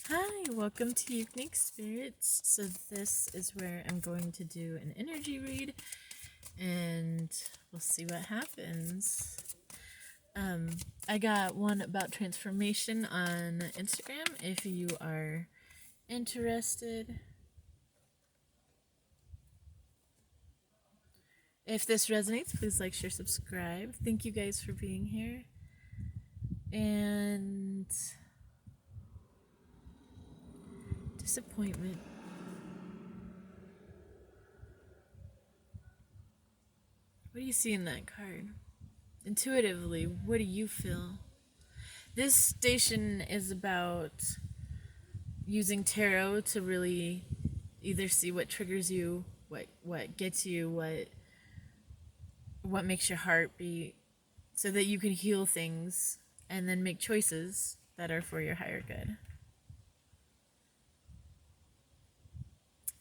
Hi, welcome to Ukunique Spirits. So this is where I'm going to do an energy read and we'll see what happens. I got one about transformation on Instagram if you are interested. If this resonates, please like, share, subscribe. Thank you guys for being here. And disappointment. What do you see in that card? Intuitively, what do you feel? This station is about using tarot to really either see what triggers you, what gets you, what makes your heart beat, so that you can heal things and then make choices that are for your higher good.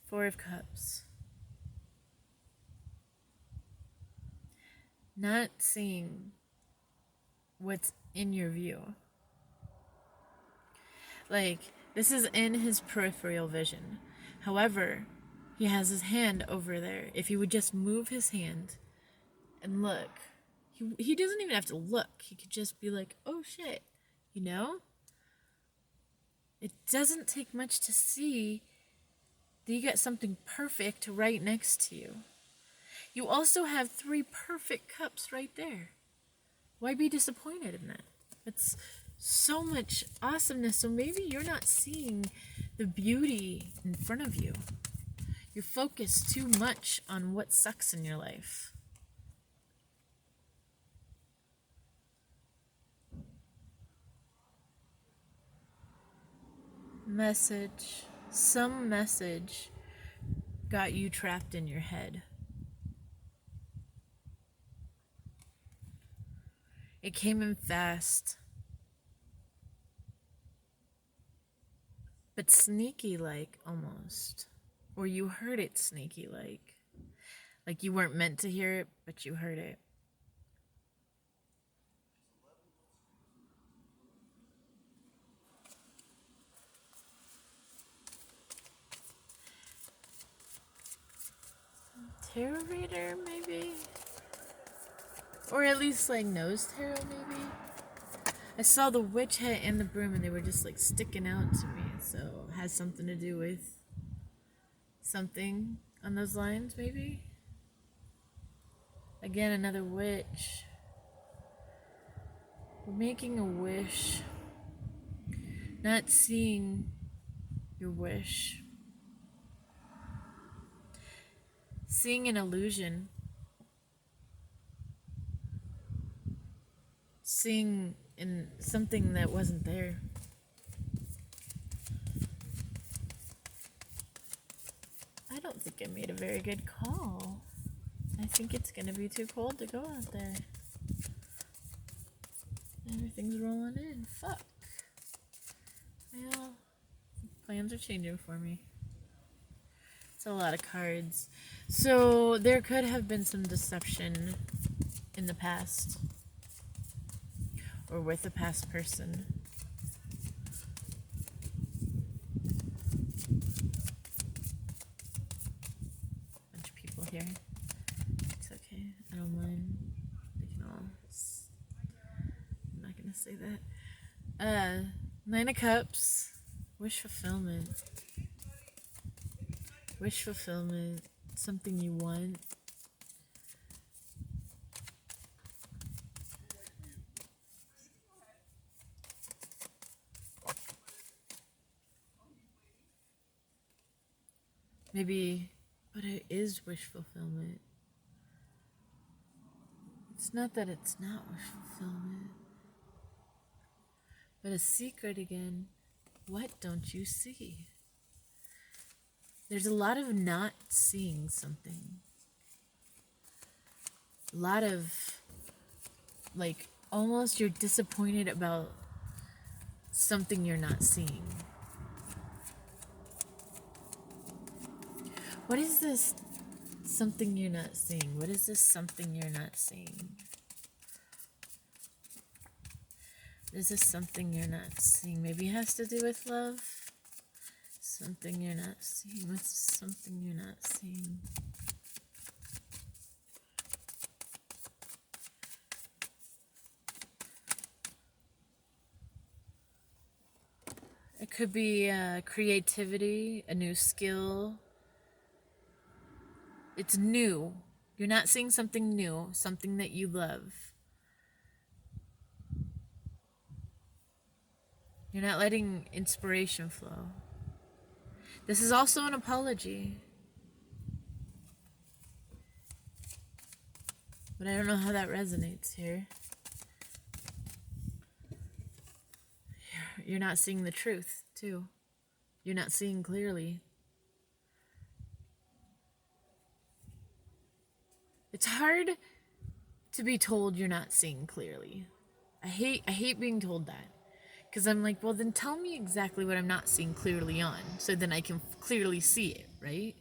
Four of Cups. Not seeing what's in your view. Like, this is in his peripheral vision. However, he has his hand over there. If he would just move his hand and look, he doesn't even have to look. He could just be like, oh shit, you know? It doesn't take much to see that you got something perfect right next to you. You also have 3 perfect cups right there. Why be disappointed in that? It's so much awesomeness. So maybe you're not seeing the beauty in front of you. You're focused too much on what sucks in your life. Message. Some message got you trapped in your head. It came in fast, but sneaky like almost. Or you heard it sneaky like. Like you weren't meant to hear it, but you heard it. Tarot reader, maybe? Or at least like knows tarot, maybe? I saw the witch hat and the broom and they were just like sticking out to me. So it has something to do with something on those lines, maybe? Again, another witch. We're making a wish. Not seeing your wish. Seeing an illusion. Seeing in something that wasn't there. I don't think I made a very good call. I think it's gonna be too cold to go out there. Everything's rolling in. Fuck. Well, plans are changing for me. It's a lot of cards. So there could have been some deception in the past. Or with a past person. Bunch of people here. It's okay. I don't mind. They can all... I'm not gonna say that. 9 of Cups. Wish fulfillment. Wish fulfillment. Something you want. Maybe, but it is wish fulfillment. It's not that it's not wish fulfillment. But a secret again. What don't you see? There's a lot of not seeing something. A lot of, like, almost you're disappointed about something you're not seeing. What is this something you're not seeing? What is this something you're not seeing? Is this something you're not seeing? Maybe it has to do with love? Something you're not seeing. What's something you're not seeing? It could be creativity, a new skill. It's new. You're not seeing something new, something that you love. You're not letting inspiration flow. This is also an apology. But I don't know how that resonates here. You're not seeing the truth, too. You're not seeing clearly. It's hard to be told you're not seeing clearly. I hate being told that. Because I'm like, well, then tell me exactly what I'm not seeing clearly on, so then I can clearly see it, right?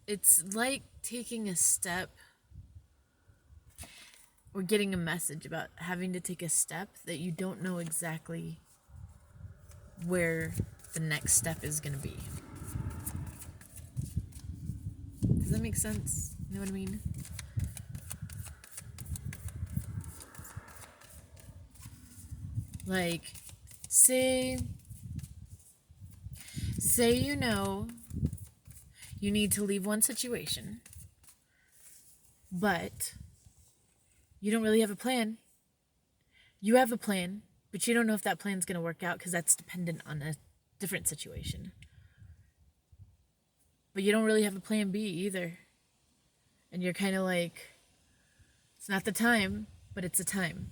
It's like taking a step or getting a message about having to take a step that you don't know exactly where the next step is going to be. Does that make sense? You know what I mean? Like, say you know you need to leave one situation, but you don't really have a plan. You have a plan, but you don't know if that plan's going to work out because that's dependent on a different situation. But you don't really have a plan B either. And you're kind of like, it's not the time, but it's a time.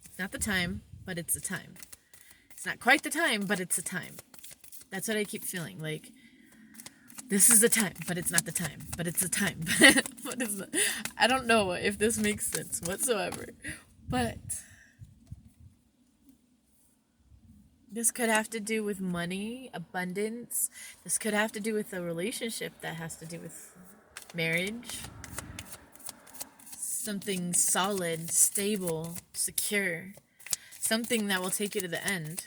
It's not the time, but it's a time. It's not quite the time, but it's a time. That's what I keep feeling. Like, this is the time, but it's not the time, but it's the time. What is that? I don't know if this makes sense whatsoever. But this could have to do with money, abundance. This could have to do with a relationship that has to do with marriage. Something solid, stable, secure. Something that will take you to the end.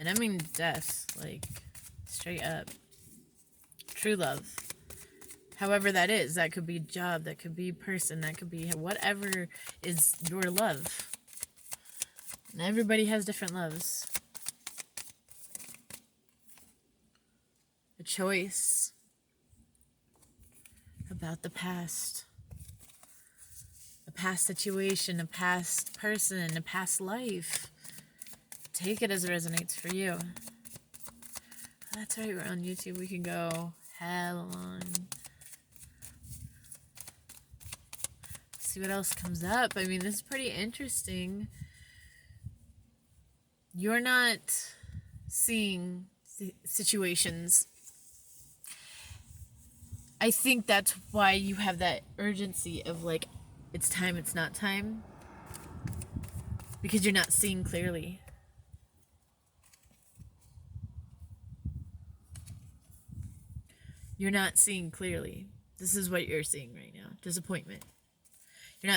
And I mean death, like, straight up. True love. However that is. That could be job, that could be person, that could be whatever is your love. And everybody has different loves. A choice about the past. A past situation, a past person, a past life. Take it as it resonates for you. That's right, we're on YouTube. We can go hell long. See what else comes up. I mean, this is pretty interesting. You're not seeing situations. I think that's why you have that urgency of like, it's time, it's not time. Because you're not seeing clearly. You're not seeing clearly. This is what you're seeing right now. Disappointment. You're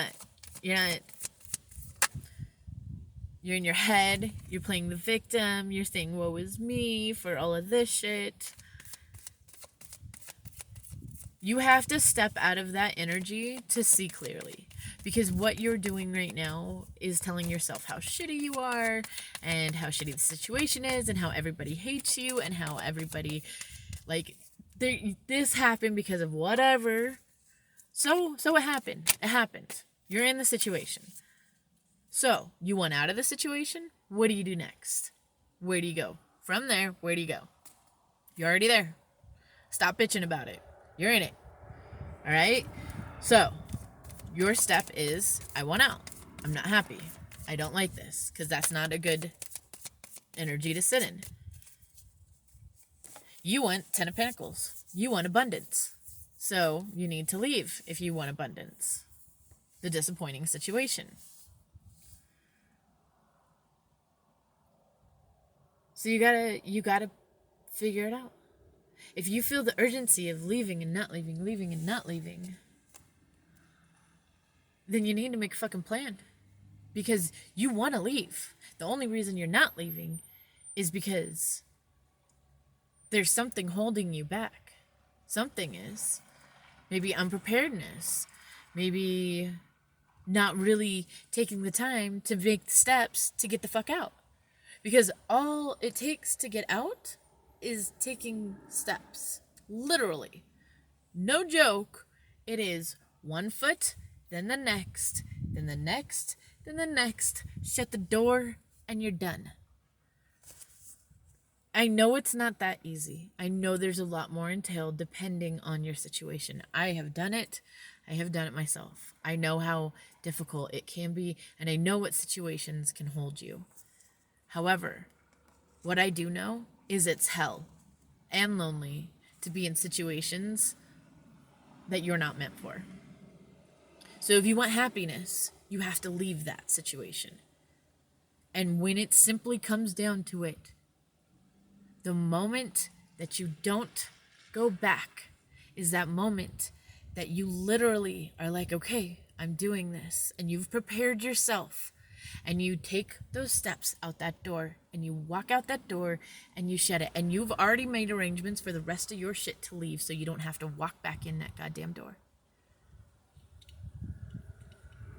in your head. You're playing the victim. You're saying, woe is me for all of this shit. You have to step out of that energy to see clearly. Because what you're doing right now is telling yourself how shitty you are, and how shitty the situation is, and how everybody hates you, and how everybody, like, this happened because of whatever. So it happened. It happened. You're in the situation. So, you want out of the situation? What do you do next? Where do you go? From there, where do you go? You're already there. Stop bitching about it. You're in it. Alright? So, your step is, I want out. I'm not happy. I don't like this. Because that's not a good energy to sit in. You want 10 of Pentacles. You want abundance. So, you need to leave if you want abundance. The disappointing situation. So you gotta figure it out. If you feel the urgency of leaving and not leaving, leaving and not leaving, then you need to make a fucking plan. Because you want to leave. The only reason you're not leaving is because there's something holding you back. Something is. Maybe unpreparedness. Maybe not really taking the time to make the steps to get the fuck out. Because all it takes to get out is taking steps. Literally. No joke. It is one foot, then the next, then the next, then the next. Shut the door, and you're done. I know it's not that easy. I know there's a lot more entailed depending on your situation. I have done it. I have done it myself. I know how difficult it can be, and I know what situations can hold you. However, what I do know is it's hell and lonely to be in situations that you're not meant for. So if you want happiness, you have to leave that situation. And when it simply comes down to it, the moment that you don't go back is that moment that you literally are like, okay, I'm doing this. And you've prepared yourself. And you take those steps out that door. And you walk out that door and you shut it. And you've already made arrangements for the rest of your shit to leave so you don't have to walk back in that goddamn door.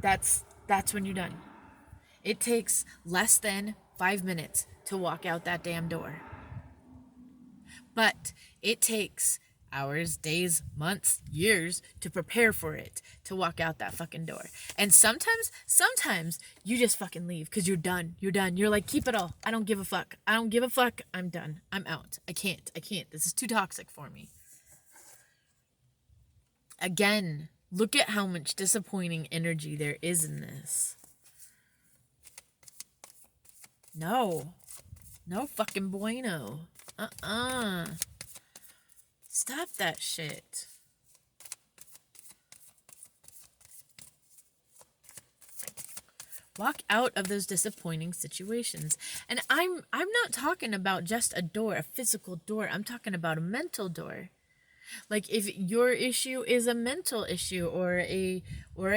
That's when you're done. It takes less than 5 minutes to walk out that damn door. But it takes hours, days, months, years to prepare for it, to walk out that fucking door. And sometimes you just fucking leave because you're done. You're done. You're like, keep it all. I don't give a fuck. I don't give a fuck. I'm done. I'm out. I can't. This is too toxic for me. Again, look at how much disappointing energy there is in this. No fucking bueno. Stop that shit. Walk out of those disappointing situations. And I'm not talking about just a door, a physical door. I'm talking about a mental door. Like if your issue is a mental issue or a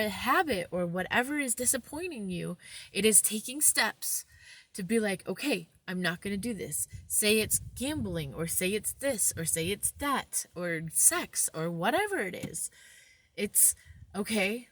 habit or whatever is disappointing you, it is taking steps to be like, okay, I'm not going to do this. Say it's gambling or say it's this or say it's that or sex or whatever it is. It's okay.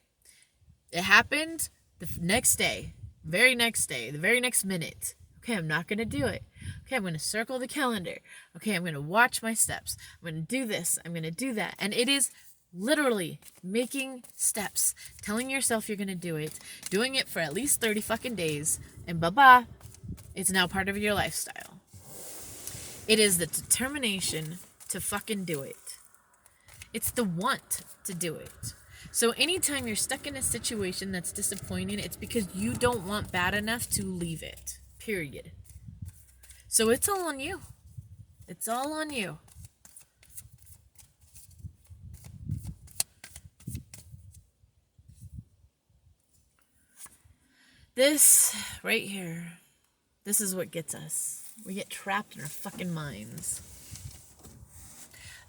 It happened the next day, the very next minute. Okay, I'm not going to do it. Okay, I'm going to circle the calendar. Okay, I'm going to watch my steps. I'm going to do this. I'm going to do that. And it is literally making steps, telling yourself you're going to do it, doing it for at least 30 fucking days, and bye-bye. It's now part of your lifestyle. It is the determination to fucking do it. It's the want to do it. So anytime you're stuck in a situation that's disappointing, it's because you don't want bad enough to leave it. Period. So it's all on you. It's all on you. This right here, this is what gets us. We get trapped in our fucking minds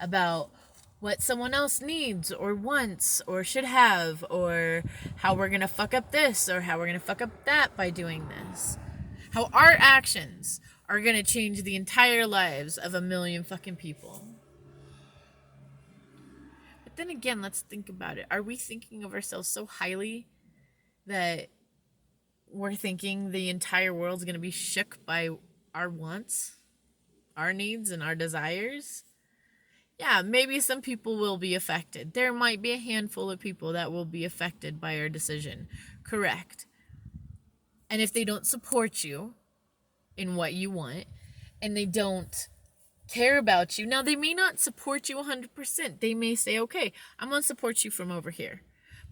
about what someone else needs or wants or should have, or how we're gonna fuck up this or how we're gonna fuck up that by doing this. How our actions are gonna change the entire lives of a million fucking people. But then again, let's think about it. Are we thinking of ourselves so highly that we're thinking the entire world's gonna be shook by our wants, our needs, and our desires? Yeah, maybe some people will be affected. There might be a handful of people that will be affected by our decision. Correct. And if they don't support you in what you want, and they don't care about you, now they may not support you 100%. They may say, okay, I'm going to support you from over here,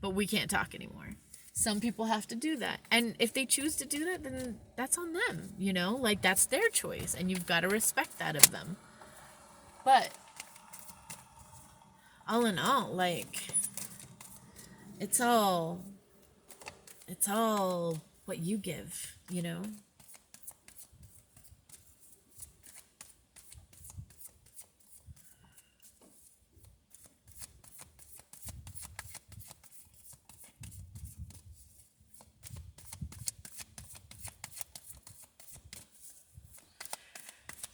but we can't talk anymore. Some people have to do that. And if they choose to do that, then that's on them, you know? Like, that's their choice, and you've got to respect that of them. But all in all, like, it's all what you give, you know?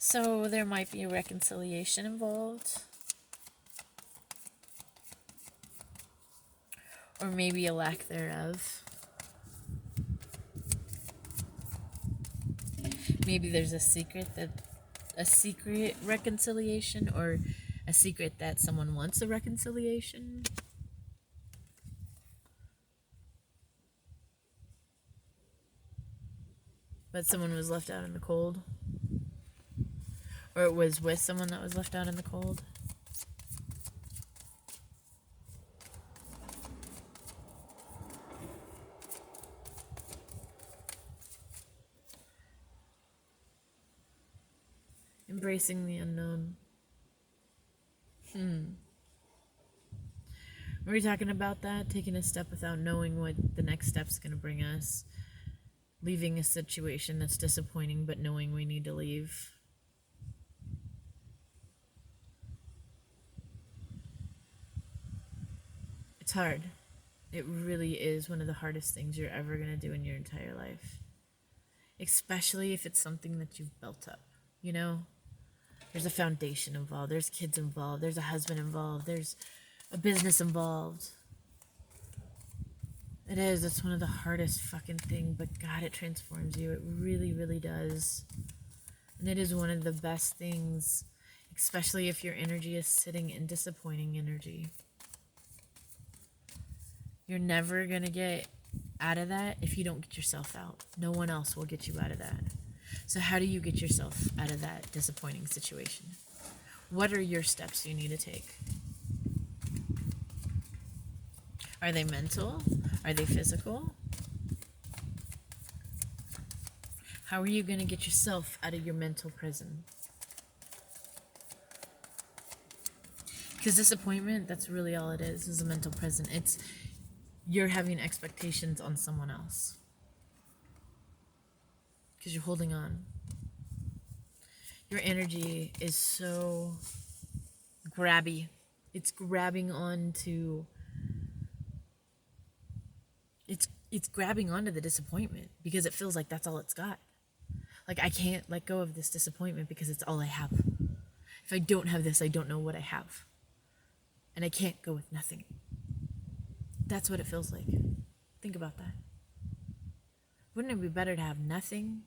So there might be a reconciliation involved. Or maybe a lack thereof. Maybe there's a secret reconciliation, or a secret that someone wants a reconciliation. But someone was left out in the cold. Or it was with someone that was left out in the cold. Embracing the unknown. Were we talking about that? Taking a step without knowing what the next step's going to bring us. Leaving a situation that's disappointing, but knowing we need to leave. It's hard. It really is one of the hardest things you're ever going to do in your entire life. Especially if it's something that you've built up, you know? There's a foundation involved, there's kids involved, there's a husband involved, there's a business involved. It is, it's one of the hardest fucking thing, but God, it transforms you. It really, really does. And it is one of the best things, especially if your energy is sitting in disappointing energy. You're never going to get out of that if you don't get yourself out. No one else will get you out of that. So how do you get yourself out of that disappointing situation? What are your steps you need to take? Are they mental? Are they physical? How are you going to get yourself out of your mental prison? Because disappointment, that's really all it is a mental prison. It's you're having expectations on someone else. Because you're holding on. Your energy is so grabby. It's grabbing onto... It's grabbing onto the disappointment because it feels like that's all it's got. Like, I can't let go of this disappointment because it's all I have. If I don't have this, I don't know what I have. And I can't go with nothing. That's what it feels like. Think about that. Wouldn't it be better to have nothing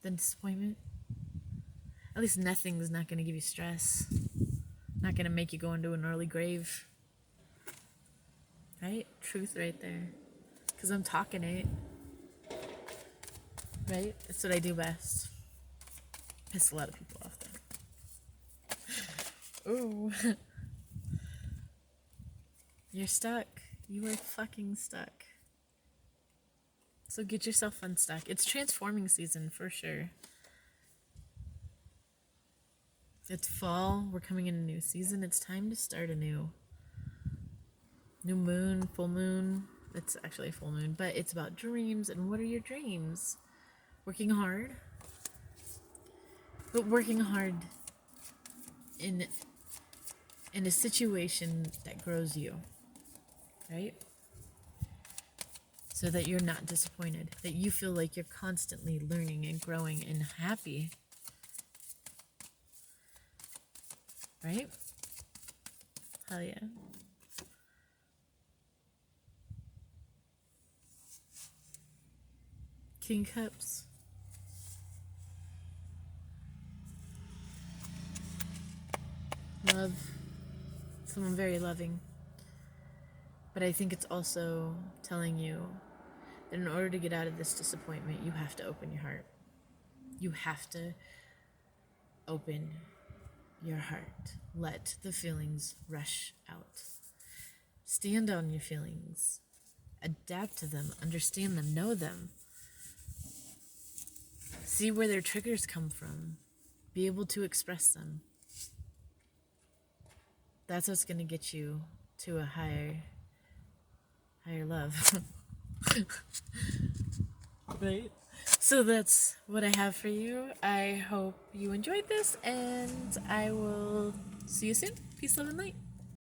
than disappointment? At least nothing is not going to give you stress. Not going to make you go into an early grave. Right? Truth right there. Because I'm talking it. Right? That's what I do best. Piss a lot of people off there. Ooh. You're stuck. You are fucking stuck. So get yourself unstuck. It's transforming season for sure. It's fall. We're coming in a new season. It's time to start anew. New moon, full moon. It's actually a full moon, but it's about dreams. And what are your dreams? Working hard. But working hard in a situation that grows you. Right? So that you're not disappointed. That you feel like you're constantly learning and growing and happy. Right? Hell yeah. King Cups. Love. Someone very loving. But I think it's also telling you that in order to get out of this disappointment, you have to open your heart. You have to open your heart. Let the feelings rush out. Stand on your feelings. Adapt to them. Understand them. Know them. See where their triggers come from. Be able to express them. That's what's going to get you to a higher love. Right? So that's what I have for you. I hope you enjoyed this, and I will see you soon. Peace, love, and light.